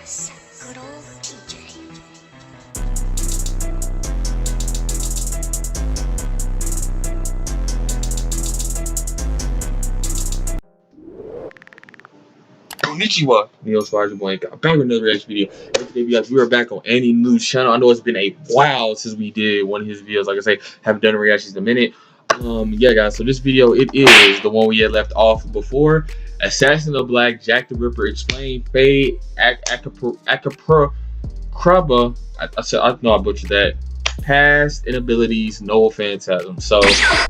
Yes, good old TJ. Konnichiwa, Neo Squadron Blank. I'm back with another reaction video. And today, guys, we are back on aninews channel. I know it's been a while since we did one of his videos. Like I say, haven't done reactions in a minute. Yeah, guys. So this video, it is the one we had left off before. Assassin of Black, Jack the Ripper, explain, Fade, Apocrypha. I know I butchered that. Past inabilities, no phantasm. So,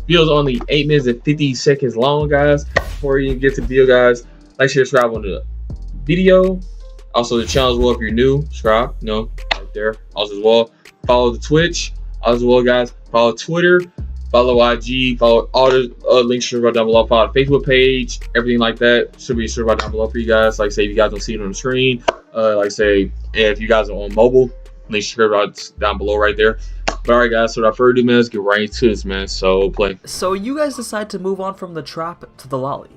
video's only 8 minutes and 50 seconds long, guys. Before you get to the video, guys, like, share, subscribe on the video. Also, the channel as well. If you're new, subscribe. Right there. Also, as well, follow the Twitch. As well, guys, follow Twitter, follow IG, follow all the links right down below. Follow the Facebook page, everything like that should be right down below for you guys. Like I say, if you guys don't see it on the screen, like I say, if you guys are on mobile, links should be right down below right there. But alright, guys, so without further ado, man, let's get right into this, man. So play. So you guys decide to move on from the trap to the lolly.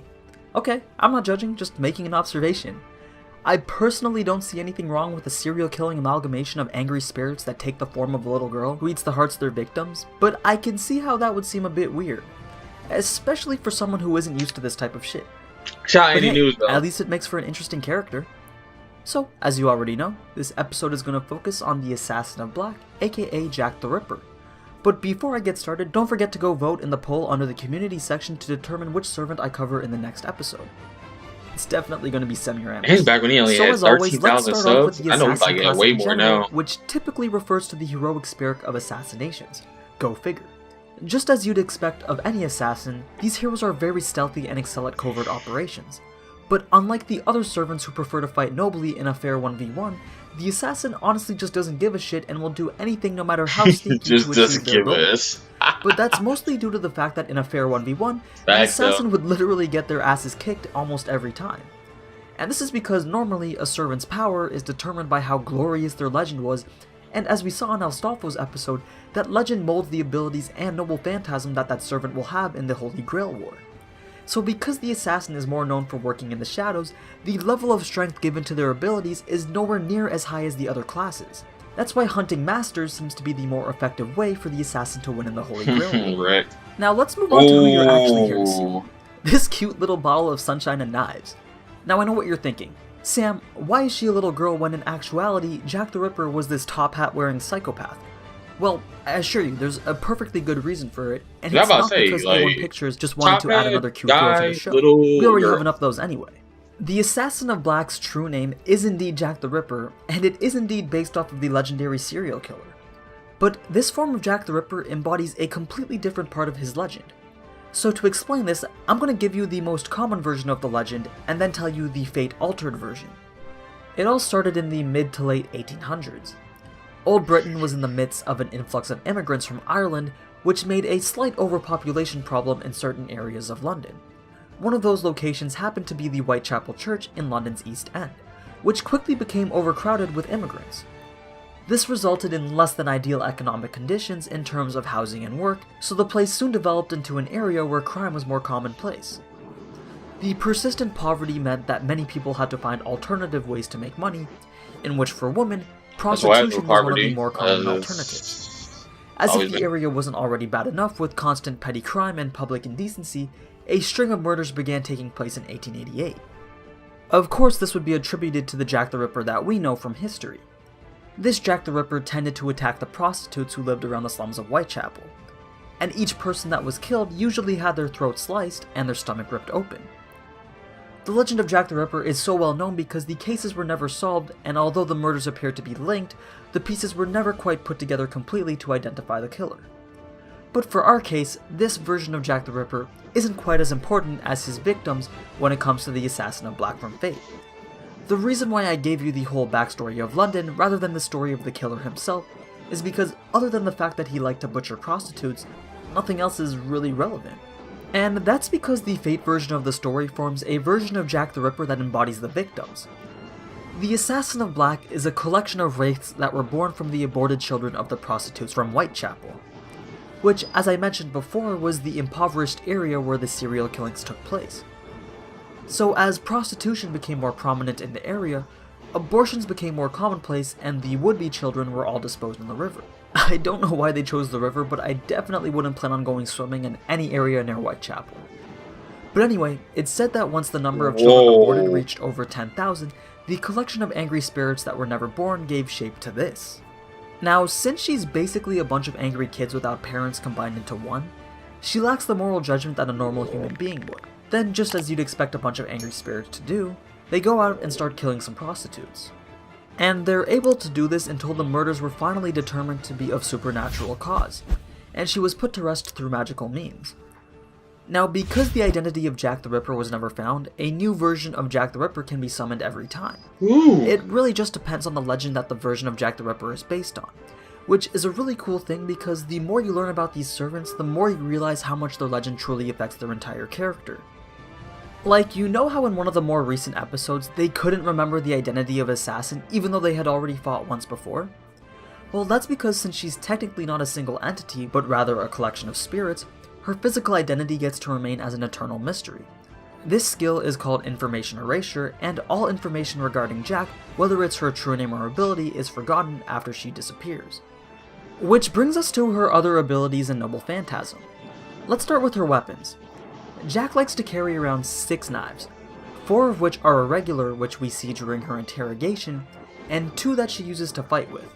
Okay, I'm not judging, just making an observation. I personally don't see anything wrong with a serial killing amalgamation of angry spirits that take the form of a little girl who eats the hearts of their victims, but I can see how that would seem a bit weird, especially for someone who isn't used to this type of shit. Shout But any hey, news though. at least it makes for an interesting character. So, as you already know, this episode is going to focus on the Assassin of Black, aka Jack the Ripper. But before I get started, don't forget to go vote in the poll under the community section to determine which servant I cover in the next episode. It's definitely going to be Semiramis. He's back when he only had as always, let's 13,000 start off with subs. the I know he's assassin like class way in more general, now. which typically refers to the heroic spirit of assassinations. Go figure. Just as you'd expect of any assassin, these heroes are very stealthy and excel at covert operations. But unlike the other servants who prefer to fight nobly in a fair 1v1, the assassin honestly just doesn't give a shit and will do anything no matter how sneaky Just to doesn't achieve their give goal. us. But that's mostly due to the fact that in a fair 1v1, the Fact, assassin though. would literally get their asses kicked almost every time. And this is because normally a servant's power is determined by how glorious their legend was, and as we saw in Astolfo's episode, that legend molds the abilities and noble phantasm that servant will have in the Holy Grail War. So because the assassin is more known for working in the shadows, the level of strength given to their abilities is nowhere near as high as the other classes. That's why hunting masters seems to be the more effective way for the assassin to win in the Holy Grail War. Right. Now let's move on to who you're actually here to see. Ooh. This cute little bottle of sunshine and knives. Now I know what you're thinking. Sam, why is she a little girl when in actuality, Jack the Ripper was this top hat wearing psychopath? Well, I assure you, there's a perfectly good reason for it, and Yeah, it's I'm about not to say, because like, A1 Pictures just wanted to top add hat, another cute girl to guy, the show. little We already girl. have enough of those anyway. The Assassin of Black's true name is indeed Jack the Ripper, and it is indeed based off of the legendary serial killer. But this form of Jack the Ripper embodies a completely different part of his legend. So to explain this, I'm going to give you the most common version of the legend, and then tell you the fate-altered version. It all started in the mid to late 1800s. Old Britain was in the midst of an influx of immigrants from Ireland, which made a slight overpopulation problem in certain areas of London. One of those locations happened to be the Whitechapel Church in London's East End, which quickly became overcrowded with immigrants. This resulted in less than ideal economic conditions in terms of housing and work, so the place soon developed into an area where crime was more commonplace. The persistent poverty meant that many people had to find alternative ways to make money, in which for women, prostitution was one of the more common alternatives. As if the area wasn't already bad enough with constant petty crime and public indecency, a string of murders began taking place in 1888. Of course, this would be attributed to the Jack the Ripper that we know from history. This Jack the Ripper tended to attack the prostitutes who lived around the slums of Whitechapel, and each person that was killed usually had their throat sliced and their stomach ripped open. The legend of Jack the Ripper is so well known because the cases were never solved, and although the murders appeared to be linked, the pieces were never quite put together completely to identify the killer. But for our case, this version of Jack the Ripper isn't quite as important as his victims when it comes to the Assassin of Black from Fate. The reason why I gave you the whole backstory of London rather than the story of the killer himself is because other than the fact that he liked to butcher prostitutes, nothing else is really relevant. And that's because the Fate version of the story forms a version of Jack the Ripper that embodies the victims. The Assassin of Black is a collection of wraiths that were born from the aborted children of the prostitutes from Whitechapel, which, as I mentioned before, was the impoverished area where the serial killings took place. So as prostitution became more prominent in the area, abortions became more commonplace and the would-be children were all disposed in the river. I don't know why they chose the river, but I definitely wouldn't plan on going swimming in any area near Whitechapel. But anyway, it's said that once the number of children aborted reached over 10,000, the collection of angry spirits that were never born gave shape to this. Now, since she's basically a bunch of angry kids without parents combined into one, she lacks the moral judgment that a normal human being would. Then, just as you'd expect a bunch of angry spirits to do, they go out and start killing some prostitutes. And they're able to do this until the murders were finally determined to be of supernatural cause, and she was put to rest through magical means. Now, because the identity of Jack the Ripper was never found, a new version of Jack the Ripper can be summoned every time. It really just depends on the legend that the version of Jack the Ripper is based on, which is a really cool thing because the more you learn about these servants, the more you realize how much their legend truly affects their entire character. Like, you know how in one of the more recent episodes, they couldn't remember the identity of Assassin even though they had already fought once before? Well, that's because since she's technically not a single entity, but rather a collection of spirits, her physical identity gets to remain as an eternal mystery. This skill is called Information Erasure, and all information regarding Jack, whether it's her true name or ability, is forgotten after she disappears. Which brings us to her other abilities in Noble Phantasm. Let's start with her weapons. Jack likes to carry around 6 knives, 4 of which are irregular, which we see during her interrogation, and 2 that she uses to fight with.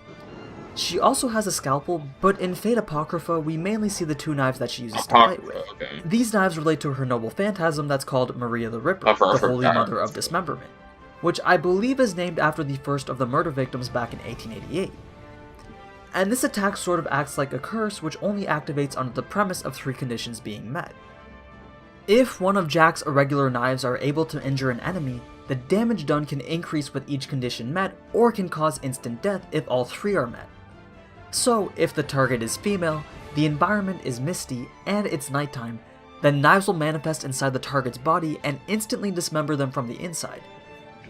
She also has a scalpel, but in Fate Apocrypha, we mainly see the 2 knives that she uses to fight with. Okay. These knives relate to her noble phantasm that's called Maria the Ripper, the Holy Mother of Dismemberment, which I believe is named after the first of the murder victims back in 1888. And this attack sort of acts like a curse which only activates under the premise of 3 conditions being met. If one of Jack's irregular knives are able to injure an enemy, the damage done can increase with each condition met, or can cause instant death if all 3 are met. So, if the target is female, the environment is misty, and it's nighttime, then knives will manifest inside the target's body and instantly dismember them from the inside.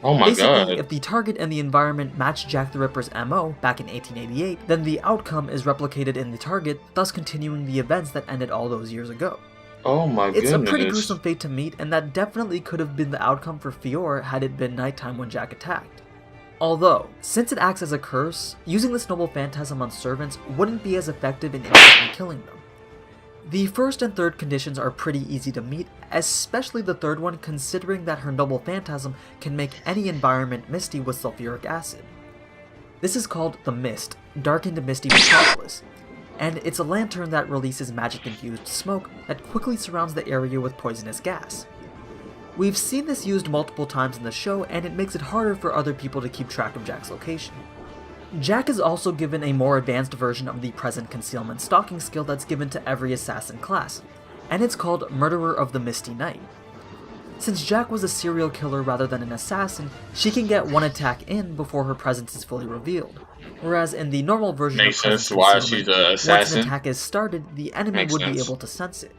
Oh my god. If the target and the environment match Jack the Ripper's MO back in 1888, then the outcome is replicated in the target, thus continuing the events that ended all those years ago. Oh my goodness. It's a pretty gruesome fate to meet, and that definitely could have been the outcome for Fior had it been nighttime when Jack attacked. Although, since it acts as a curse, using this noble phantasm on servants wouldn't be as effective in instantly killing them. The first and third conditions are pretty easy to meet, especially the third one considering that her noble phantasm can make any environment misty with sulfuric acid. This is called the Mist, Darkened Misty Metropolis, and it's a lantern that releases magic-infused smoke that quickly surrounds the area with poisonous gas. We've seen this used multiple times in the show, and it makes it harder for other people to keep track of Jack's location. Jack is also given a more advanced version of the present concealment stalking skill that's given to every assassin class, and it's called Murderer of the Misty Night. Since Jack was a serial killer rather than an assassin, she can get one attack in before her presence is fully revealed, whereas in the normal version of present concealment, once an attack is started, the enemy would be able to sense it.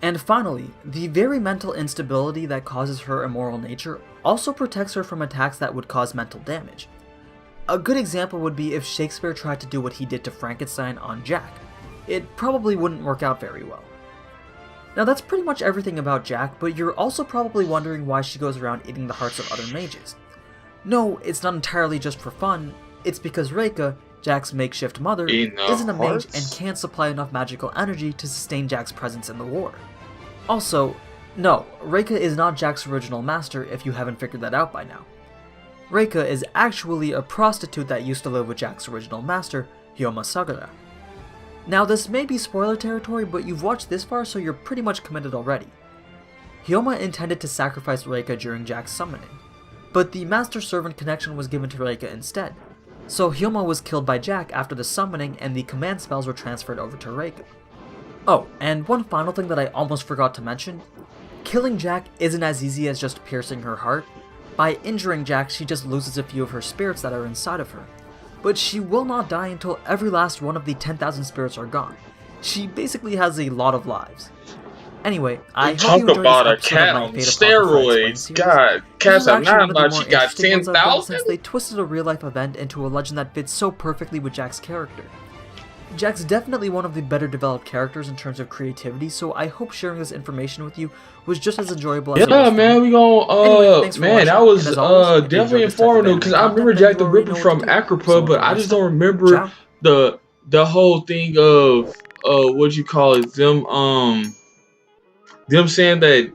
And finally, the very mental instability that causes her immoral nature also protects her from attacks that would cause mental damage. A good example would be if Shakespeare tried to do what he did to Frankenstein on Jack. It probably wouldn't work out very well. Now that's pretty much everything about Jack, but you're also probably wondering why she goes around eating the hearts of other mages. No, it's not entirely just for fun, it's because Reika, Jack's makeshift mother, isn't a mage and can't supply enough magical energy to sustain Jack's presence in the war. Also, no, Reika is not Jack's original master if you haven't figured that out by now. Reika is actually a prostitute that used to live with Jack's original master, Hyoma Sagara. Now this may be spoiler territory, but you've watched this far so you're pretty much committed already. Hyoma intended to sacrifice Reika during Jack's summoning, but the master-servant connection was given to Reika instead, so Hyoma was killed by Jack after the summoning and the command spells were transferred over to Reika. Oh, and one final thing that I almost forgot to mention, killing Jack isn't as easy as just piercing her heart. By injuring Jack, she just loses a few of her spirits that are inside of her. But she will not die until every last one of the 10,000 spirits are gone. She basically has a lot of lives. Anyway, I hope you enjoyed this episode of my Fate steroids. God, Cass, I'm not about she got 10,000? Since they twisted a real-life event into a legend that fits so perfectly with Jack's character. Jack's definitely one of the better developed characters in terms of creativity, so I hope sharing this information with you was just as enjoyable as it was Yeah, for man, me. we gon' Anyway, thanks for man, that watching, was and as always, if you definitely enjoyed this type of informative anime because I remember content, then Jack you the already Ripper know what to from do. Apocrypha, So but until I next just don't time, remember ciao! the whole thing of what you call it, them saying that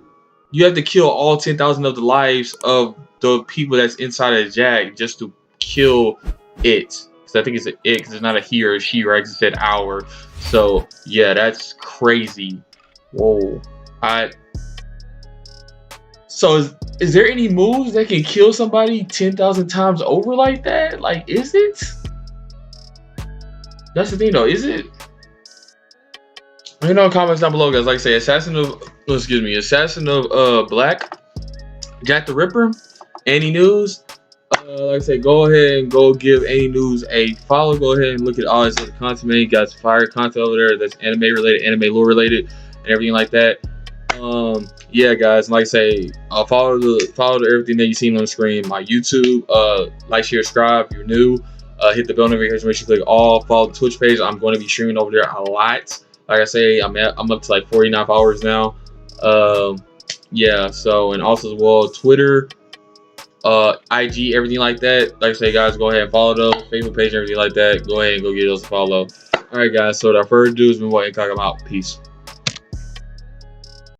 you have to kill all 10,000 of the lives of the people that's inside of Jack just to kill it. Because I think it's an it, because it's not a he or a she, right? 'Cause it said our. So yeah, that's crazy. Whoa. I So is there any moves that can kill somebody 10,000 times over like that? Like, is it? That's the thing though, is it? Let me know in the comments down below, guys. Like I say, Assassin of Black, Jack the Ripper, aninews. Like I said, go ahead and go give aninews a follow. Go ahead and look at all his other content, man. He got some fire content over there that's anime related, anime lore related, and everything like that. Yeah, guys, like I say, follow everything that you seen on the screen. My YouTube, like, share, subscribe if you're new. Hit the bell notification, make sure you click all. Follow the Twitch page. I'm going to be streaming over there a lot. Like I say, I'm up to like 49 followers now. Yeah. So, and also as well, Twitter, IG, everything like that. Like I say, guys, go ahead and follow those. Facebook page, everything like that. Go ahead and go get those a follow. All right, guys. So without further ado, it's been INCOG. I'm out. Peace.